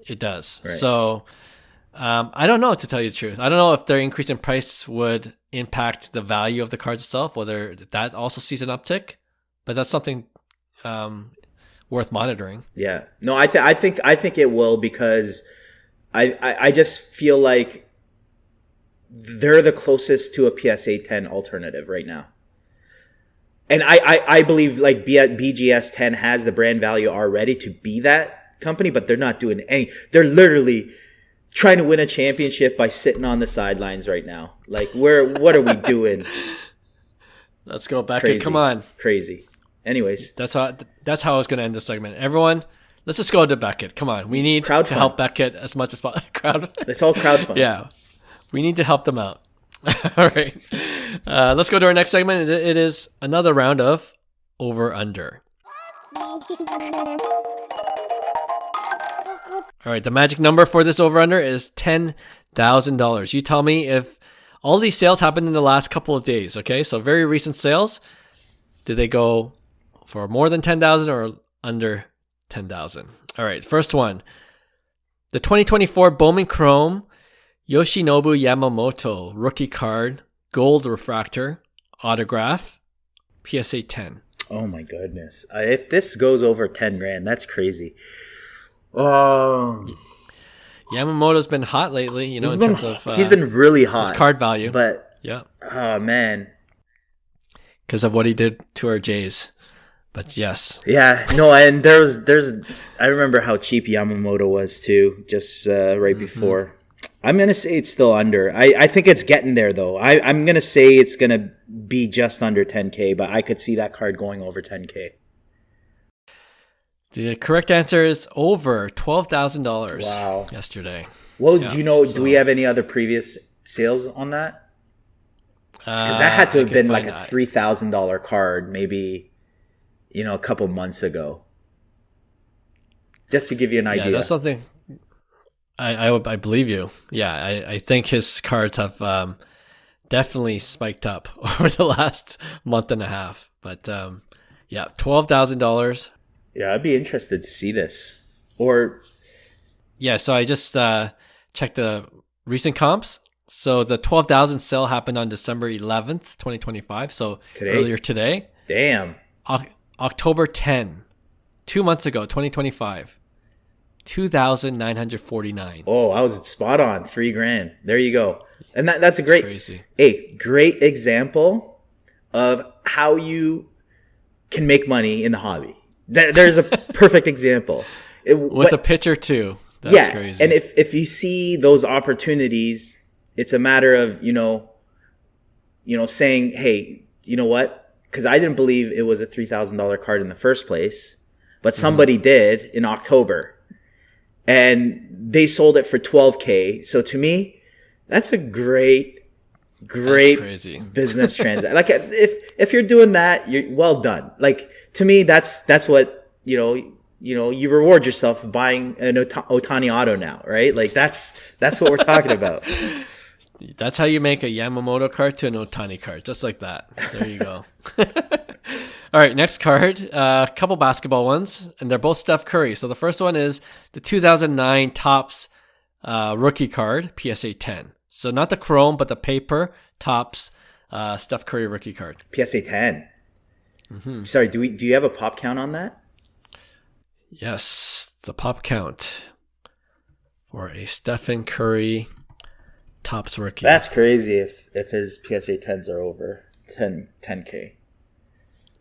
It does. Right. So I don't know, to tell you the truth. I don't know if their increase in price would impact the value of the cards itself, whether that also sees an uptick. But that's something worth monitoring. Yeah. No, I think it will, because I just feel like they're the closest to a PSA 10 alternative right now. And I believe like BGS 10 has the brand value already to be that company, but they're not doing any. They're literally trying to win a championship by sitting on the sidelines right now. Like, what are we doing? Let's go back. Come on. Crazy. Anyways. That's how I was going to end this segment. Everyone, let's just go to Beckett. Come on. We need to help Beckett as much as possible. It's all crowdfunding. Yeah. We need to help them out. All right. Let's go to our next segment. It is another round of over-under. All right. The magic number for this over-under is $10,000. You tell me if all these sales happened in the last couple of days, okay? So very recent sales. Did they go for more than 10,000 or under 10,000? All right, first one. The 2024 Bowman Chrome Yoshinobu Yamamoto rookie card, gold refractor, autograph, PSA 10. Oh my goodness. If this goes over 10 grand, that's crazy. Yamamoto's been hot lately, you know, in terms of he's been really hot. His card value. But yeah. Oh man. Because of what he did to our Jays. But yes. Yeah, no, and there's I remember how cheap Yamamoto was too, just right before. I'm gonna say it's still under. I think it's getting there though. I'm gonna say it's gonna be just under 10K, but I could see that card going over 10K. The correct answer is over $12,000. Wow. Yesterday. Well, yeah, do you know? Do we have any other previous sales on that? Because that had to have been like a $3,000 card, maybe, a couple months ago. Just to give you an idea. Yeah, that's something. I believe you. Yeah, I think his cards have definitely spiked up over the last month and a half. But yeah, $12,000. Yeah, I'd be interested to see this. Or yeah, so I just checked the recent comps. So the 12,000 sale happened on December 11th, 2025. So earlier today. Damn. October 10, 2 months ago, 2025. 2,949. Oh, I was spot on. $3,000. There you go. And that's a great example of how you can make money in the hobby. There's a perfect example. With a pitcher too. That's crazy. And if you see those opportunities, it's a matter of, saying, hey, you know what? Because I didn't believe it was a $3,000 card in the first place, but somebody did in October. And they sold it for $12K. So to me, that's a great business transaction. Like if you're doing that, you're well done. Like to me, that's what you reward yourself buying an Ohtani auto now, right? Like that's what we're talking about. That's how you make a Yamamoto card to an Ohtani card, just like that. There you go. All right, next card, a couple basketball ones, and they're both Steph Curry. So the first one is the 2009 Topps rookie card, PSA 10. So not the chrome, but the paper Topps Steph Curry rookie card. PSA 10. Mm-hmm. Sorry, do you have a pop count on that? Yes, the pop count for a Stephen Curry Topps rookie. That's crazy if his PSA 10s are over 10K.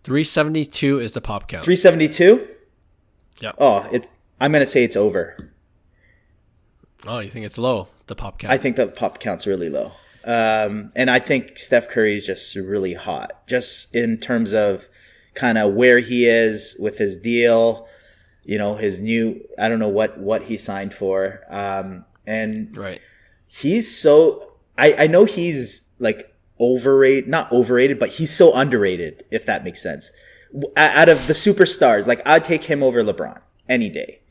372 is the pop count. 372? Yep. Oh, I'm going to say it's over. Oh, you think it's low, the pop count? I think the pop count's really low. And I think Steph Curry is just really hot, just in terms of kind of where he is with his deal, his new, I don't know what he signed for. And right. He's so, I know he's like, not overrated, but he's so underrated, if that makes sense. Out of the superstars, like I'd take him over LeBron any day.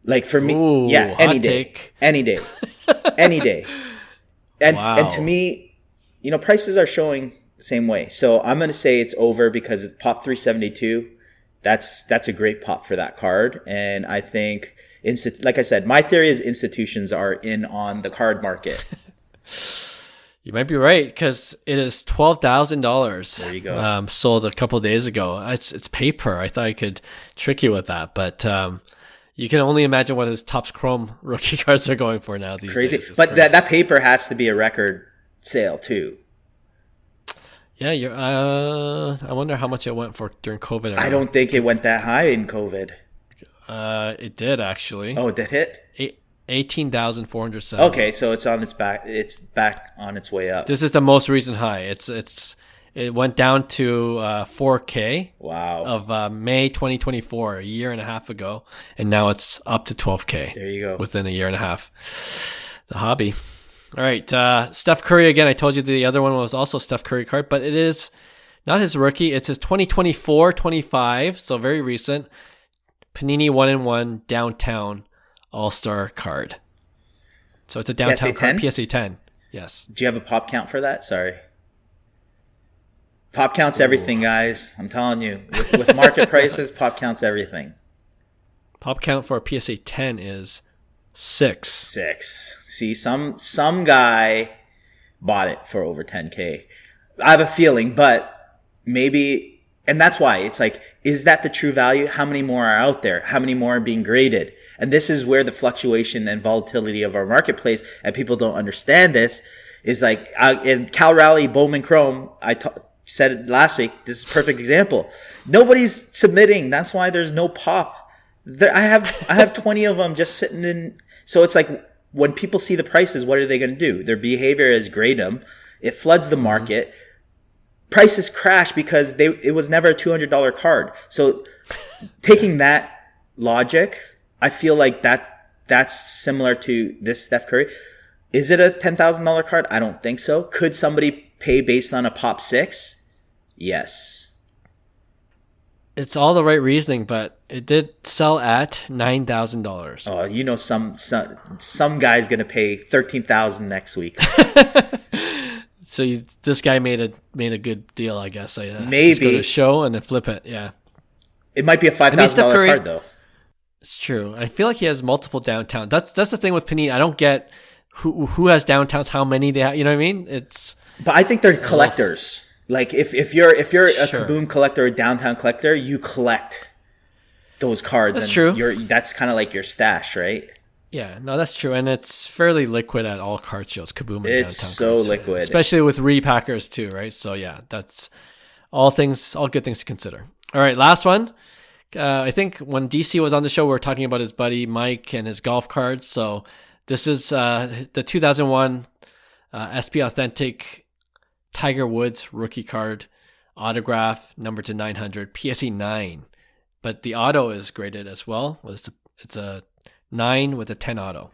Like for me, any day. And and to me, prices are showing the same way. So I'm going to say it's over because it's pop 372. That's a great pop for that card. And I think like I said, my theory is institutions are in on the card market. You might be right because it is $12,000. There you go. Sold a couple of days ago. It's paper. I thought I could trick you with that, but you can only imagine what his Topps Chrome rookie cards are going for now. These days. But crazy. That paper has to be a record sale too. Yeah, I wonder how much it went for during COVID era. I don't think it went that high in COVID. It did actually. Oh, it did hit? 18,407. Okay, so it's on its back. It's back on its way up. This is the most recent high. It went down to 4K. Wow. Of May 2024, a year and a half ago, and now it's up to 12K. There you go. Within a year and a half. The hobby. All right, Steph Curry again. I told you the other one was also Steph Curry card, but it is not his rookie. It's his 2024-25, so very recent. Panini 1-in-1 Downtown All-Star card. So it's a downtown PSA card. 10? PSA 10. Yes. Do you have a pop count for that? Sorry. Pop counts everything, guys. I'm telling you. With market prices, pop counts everything. Pop count for a PSA 10 is 6. 6. See, some guy bought it for over 10K. I have a feeling, but maybe, and that's why it's like, is that the true value? How many more are out there? How many more are being graded? And this is where the fluctuation and volatility of our marketplace, and people don't understand this, is like, in Cal Raleigh, Bowman Chrome, said it last week, this is a perfect example. Nobody's submitting. That's why there's no pop. I have 20 of them just sitting in. So it's like when people see the prices, what are they going to do? Their behavior is grade them. It floods the market. Prices crash because it was never a $200 card. So taking that logic, I feel like that's similar to this Steph Curry. Is it a $10,000 card? I don't think so. Could somebody pay based on a pop 6? Yes. It's all the right reasoning, but it did sell at $9,000. Oh, you know, some guy's gonna pay $13,000 next week. So this guy made a good deal, I guess. Maybe just go to a show and then flip it. Yeah, it might be a $5,000 card though. It's true. I feel like he has multiple downtowns. That's the thing with Panini. I don't get who has downtowns, how many they have. You know what I mean? But I think they're collectors. Like if you're a Sure. Kaboom collector or downtown collector, you collect those cards. That's true. That's kind of like your stash, right? Yeah, no, that's true, and it's fairly liquid at all card shows. Kaboom and It's downtown so cards, liquid, especially with repackers too, right? So yeah, that's all good things to consider. All right, last one. I think when DC was on the show, we were talking about his buddy Mike and his golf cards. So this is the 2001 SP Authentic Tiger Woods rookie card, autograph, number to 900, PSA 9. But the auto is graded as well. It's a 9 with a 10 auto.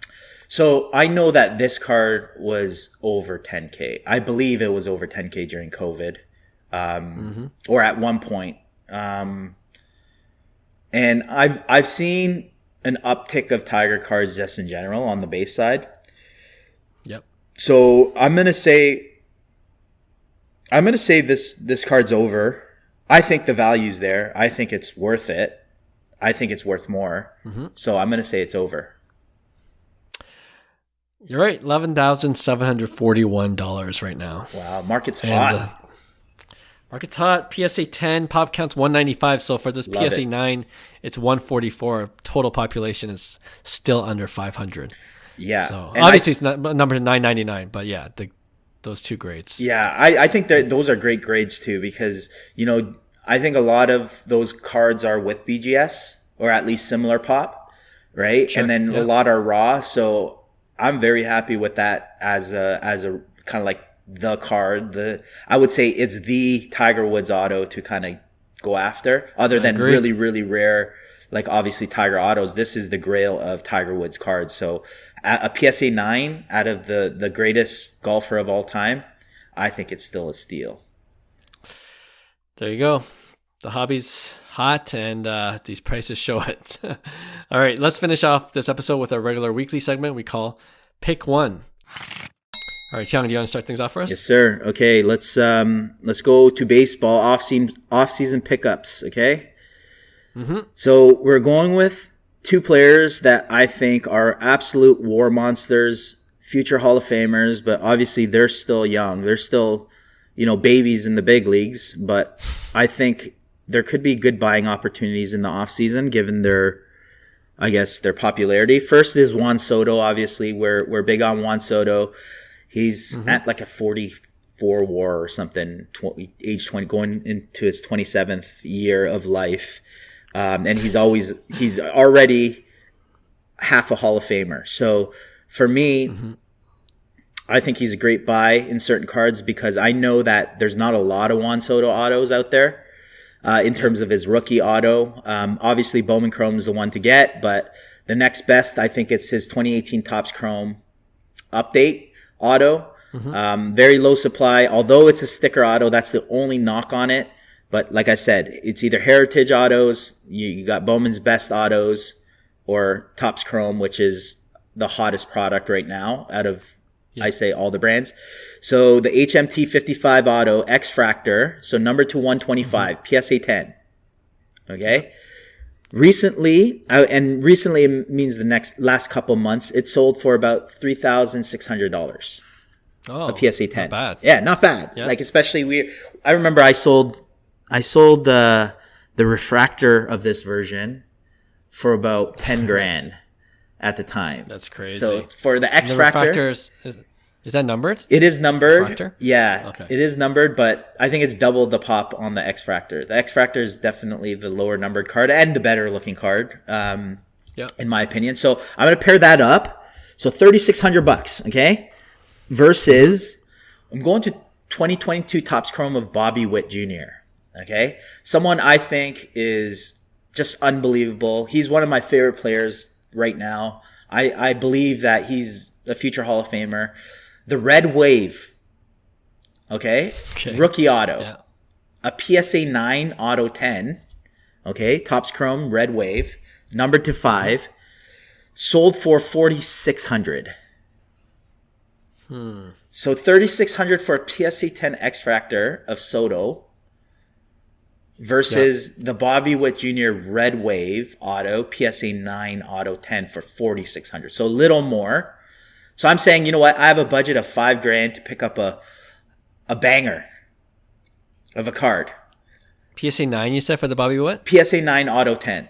So I know that this card was over 10K. I believe it was over 10K during COVID, or at one point. And I've seen an uptick of Tiger cards just in general on the base side. Yep. So I'm gonna say this card's over. I think the value's there. I think it's worth it. I think it's worth more. So I'm gonna say it's over. You're right. $11,741 right now. Wow, market's hot. Market's hot. PSA 10 pop counts 195. So for this Love PSA it. 9, it's 144. Total population is still under 500. Yeah. So And obviously it's not number to 999, but yeah, those two grades. Yeah, I think that those are great grades too, because, you know, I think a lot of those cards are with BGS or at least similar pop, right? Sure. And then a lot are raw. So I'm very happy with that as a kind of like the card. I would say it's the Tiger Woods auto to kind of go after, other than agree. really, really rare, like obviously Tiger autos. This is the grail of Tiger Woods cards. So a PSA 9 out of the greatest golfer of all time, I think it's still a steal. There you go. The hobby's hot, and these prices show it. All right, let's finish off this episode with our regular weekly segment we call Pick One. All right, Hyung, do you want to start things off for us? Yes, sir. Okay, let's go to baseball off-season pickups. Okay. So we're going with two players that I think are absolute war monsters, future Hall of Famers, but obviously they're still young. They're still, babies in the big leagues, but I think there could be good buying opportunities in the offseason given their popularity. First is Juan Soto, obviously. We're big on Juan Soto. He's at like a 40 24 WAR or something, age 20, going into his 27th year of life. And he's already half a Hall of Famer. So for me, I think he's a great buy in certain cards because I know that there's not a lot of Juan Soto autos out there in terms of his rookie auto. Obviously, Bowman Chrome is the one to get, but the next best, I think it's his 2018 Topps Chrome update auto. Very low supply. Although it's a sticker auto, that's the only knock on it. But like I said, it's either Heritage autos, you got Bowman's best autos, or Topps Chrome, which is the hottest product right now out of, I say, all the brands. So the HMT 55 auto X-Fractor, so number to 125, PSA 10. Okay. Recently, and recently means the last couple months, it sold for about $3,600. Oh, a PSA 10. Not bad. Yeah, not bad. Yeah. Like, especially I remember I sold the refractor of this version for about 10 grand at the time. That's crazy. So for the X the Fractor, refractor is that numbered? it is numbered. Refractor? Yeah, Okay. it is numbered, but I think it's double the pop on the X Fractor. The X Fractor is definitely the lower numbered card and the better looking card, in my opinion. So I'm going to pair that up. So $3,600, okay? Versus, I'm going to 2022 Topps Chrome of Bobby Witt Jr., okay? Someone I think is just unbelievable. He's one of my favorite players right now. I believe that he's a future Hall of Famer. The Red Wave, okay? Rookie auto. Yeah. A PSA 9 auto 10, okay? Topps Chrome Red Wave, numbered to 5, sold for $4,600. So $3,600 for a PSA 10 X Fractor of Soto versus the Bobby Witt Jr. Red Wave auto, PSA 9 auto 10 for $4,600. So a little more. So I'm saying, you know what? I have a budget of $5,000 to pick up a banger of a card. PSA 9, you said, for the Bobby Witt? PSA 9 auto 10.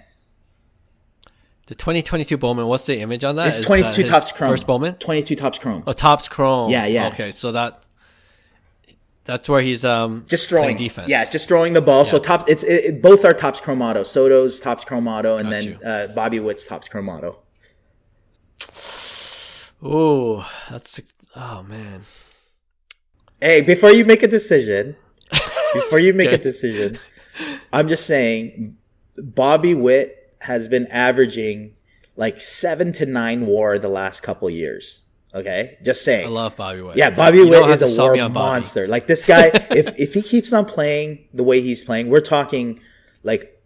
The 2022 Bowman, what's the image on that? It's 22 Topps Chrome. First Bowman? 22 Topps Chrome. Oh, Topps Chrome. Yeah. Okay, so that's where he's just throwing defense. Yeah, just throwing the ball. Yeah. So Topps, both are Topps Chrome auto. Soto's Topps Chrome auto, and then Bobby Witt's Topps Chrome auto. Oh man. Hey, before you make a decision, I'm just saying, Bobby Witt has been averaging like 7 to 9 WAR the last couple years. Okay, just saying. I love Bobby Witt. Yeah, Bobby Witt is a WAR monster. Like, this guy, if he keeps on playing the way he's playing, we're talking like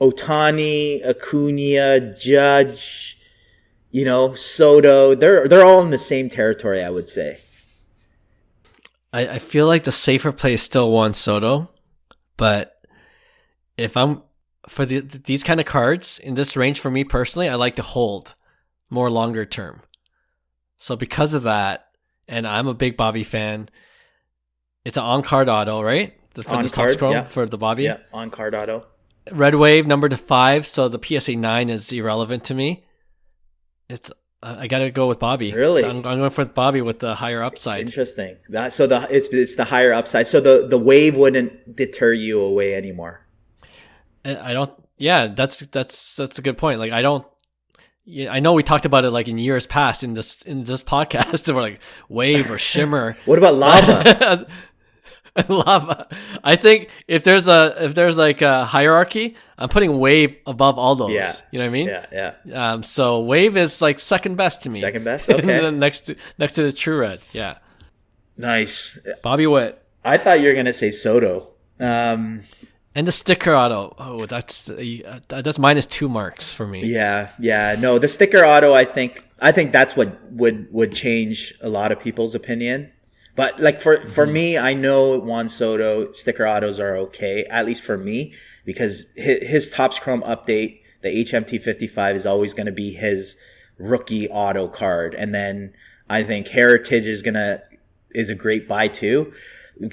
Ohtani, Acuna, Judge, Soto. They're all in the same territory, I would say. I feel like the safer play is still Juan Soto, but if I'm for these kind of cards in this range, for me personally, I like to hold more longer term. So because of that, and I'm a big Bobby fan, it's an on-card auto, right? For the Topps Chrome, for the Bobby. Yeah, on-card auto. Red Wave, number to 5, so the PSA 9 is irrelevant to me. I got to go with Bobby. Really? I'm going for Bobby with the higher upside. Interesting. It's the higher upside. So the wave wouldn't deter you away anymore. I don't. Yeah, that's a good point. Like, I don't. Yeah, I know we talked about it like in years past in this podcast. We're like wave or shimmer. What about lava? Lava. I think if there's like a hierarchy, I'm putting wave above all those. Yeah. You know what I mean? Yeah. So wave is like second best to me. Second best. Okay. next to the True Red. Yeah. Nice. Bobby Witt. I thought you were gonna say Soto. And the sticker auto. Oh, that's minus 2 marks for me. Yeah. No, the sticker auto. I think that's what would change a lot of people's opinion. But like for me, I know Juan Soto sticker autos are okay, at least for me, because his Topps Chrome update, the HMT 55, is always going to be his rookie auto card, and then I think Heritage is a great buy too.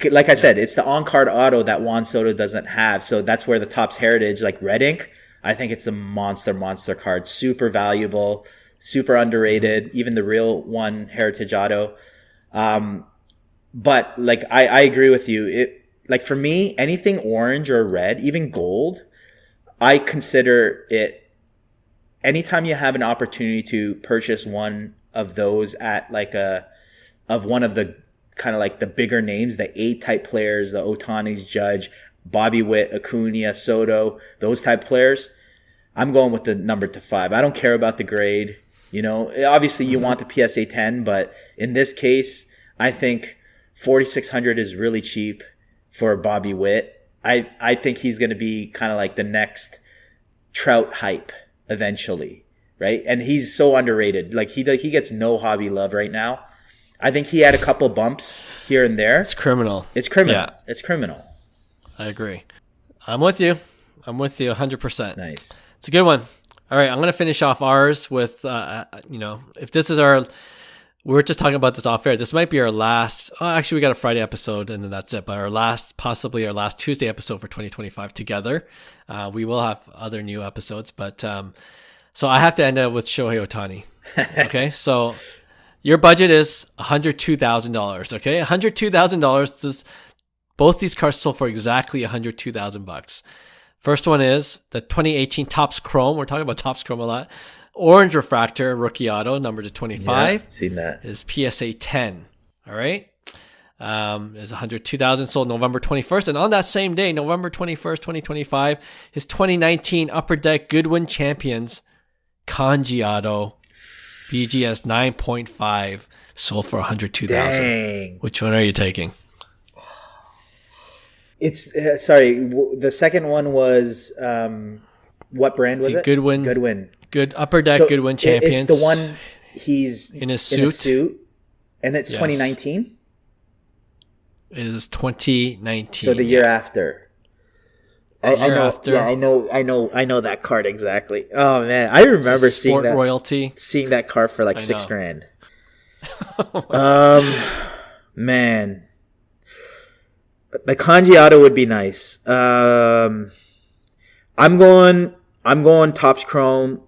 Like I said, it's the on-card auto that Juan Soto doesn't have. So that's where the Topps Heritage, like Red Ink, I think it's a monster card. Super valuable, super underrated. Even the real one, Heritage auto. but like I agree with you. It like for me, anything orange or red, even gold, I consider it. Anytime you have an opportunity to purchase one of those at like of one of the kind of like the bigger names, the A type players, the Ohtanis, Judge, Bobby Witt, Acuna, Soto, those type players, I'm going with the number to 5. I don't care about the grade. You know, obviously you want the PSA 10, but in this case, I think 4,600 is really cheap for Bobby Witt. I think he's going to be kind of like the next Trout hype eventually, right? And he's so underrated. Like he gets no hobby love right now. I think he had a couple bumps here and there. It's criminal. It's criminal. Yeah. It's criminal. I agree. I'm with you 100%. Nice. It's a good one. All right, I'm going to finish off ours with, if this is we were just talking about this off air. This might be our last, actually we got a Friday episode and then that's it, but possibly our last Tuesday episode for 2025 together. We will have other new episodes, but so I have to end up with Shohei Ohtani. Okay, so your budget is $102,000. Okay, $102,000. Both these cards sold for exactly $102,000. First one is the 2018 Topps Chrome. We're talking about Topps Chrome a lot. Orange Refractor Rookie Auto, number to 25. Yeah, seen that. Is PSA 10. All right. Is 102,000 sold November 21st. And on that same day, November 21st, 2025, his 2019 Upper Deck Goodwin Champions Kanji Auto BGS 9.5 sold for 102,000. Dang. Which one are you taking? It's the second one was what brand was it? Goodwin. Good Upper Deck So Goodwin Champions. It's the one he's in a suit, and it's 2019. It is 2019. So the year after. I know. After. Yeah, I know that card exactly. Oh man, I remember seeing that royalty. Seeing that card for like $6,000. Man. The Kanji Auto would be nice. I'm going Topps Chrome,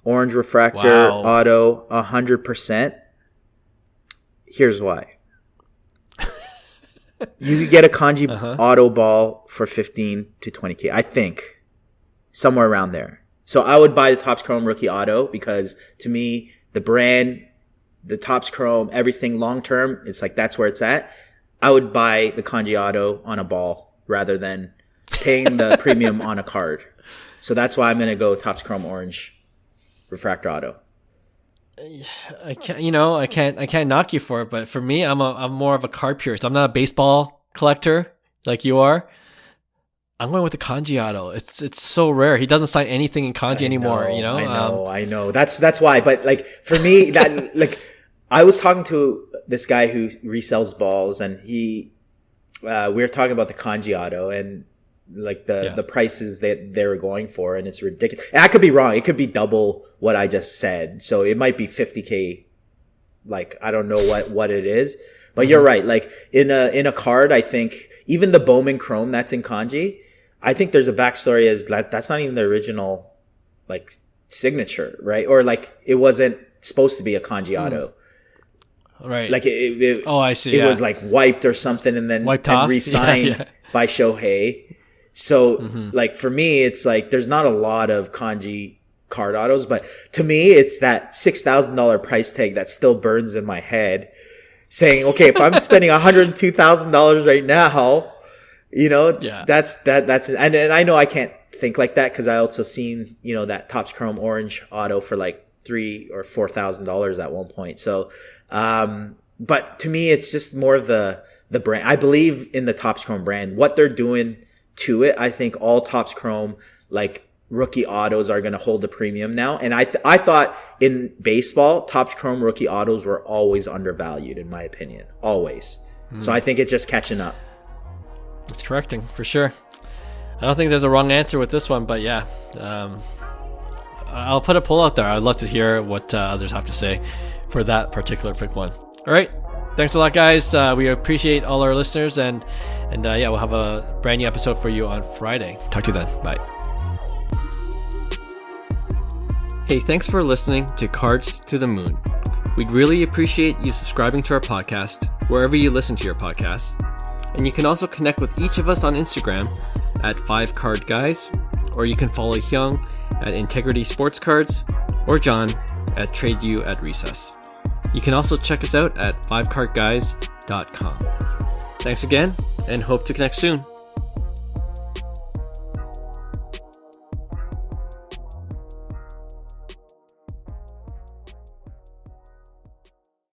Orange Refractor, Auto, 100%. Here's why. You could get a Kanji Auto ball for 15 to 20K, I think. Somewhere around there. So I would buy the Topps Chrome Rookie Auto because to me, the brand, the Topps Chrome, everything long term, it's like that's where it's at. I would buy the Kanji Auto on a ball rather than paying the premium on a card. So that's why I'm going to go Topps Chrome Orange Refractor Auto. I can't knock you for it, but for me, I'm more of a card purist. I'm not a baseball collector like you are. I'm going with the Kanji Auto. It's so rare. He doesn't sign anything in Kanji anymore. You know. I know. That's why. But like for me, that like. I was talking to this guy who resells balls, and we were talking about the Kanji Auto and like the prices that they were going for, and it's ridiculous. And I could be wrong; it could be double what I just said, so it might be 50K. Like I don't know what it is, but you're right. Like in a card, I think even the Bowman Chrome that's in Kanji, I think there's a backstory as that's not even the original like signature, right? Or like it wasn't supposed to be a Kanji Auto. Right. Like it I see. It was like wiped or something and then re-signed by Shohei. So like for me, it's like there's not a lot of Kanji card autos, but to me, it's that $6,000 price tag that still burns in my head saying, okay, if I'm spending $102,000 right now, you know, that's, and I know I can't think like that because I also seen, you know, that Topps Chrome Orange Auto for like $3,000 or $4,000 at one point. So, but to me, it's just more of the brand. I believe in the Topps Chrome brand, what they're doing to it. I think all Topps Chrome, like rookie autos are going to hold a premium now. And I thought in baseball, Topps Chrome rookie autos were always undervalued in my opinion, always. So I think it's just catching up. It's correcting for sure. I don't think there's a wrong answer with this one, but yeah, I'll put a poll out there. I'd love to hear what others have to say for that particular pick one. All right. Thanks a lot, guys. We appreciate all our listeners, and we'll have a brand new episode for you on Friday. Talk to you then. Bye. Hey, thanks for listening to Cards to the Moon. We'd really appreciate you subscribing to our podcast, wherever you listen to your podcasts. And you can also connect with each of us on Instagram at 5cardguys, or you can follow Hyung at Integrity Sports Cards, or John at TradeU at Recess. You can also check us out at 5cardguys.com. Thanks again, and hope to connect soon.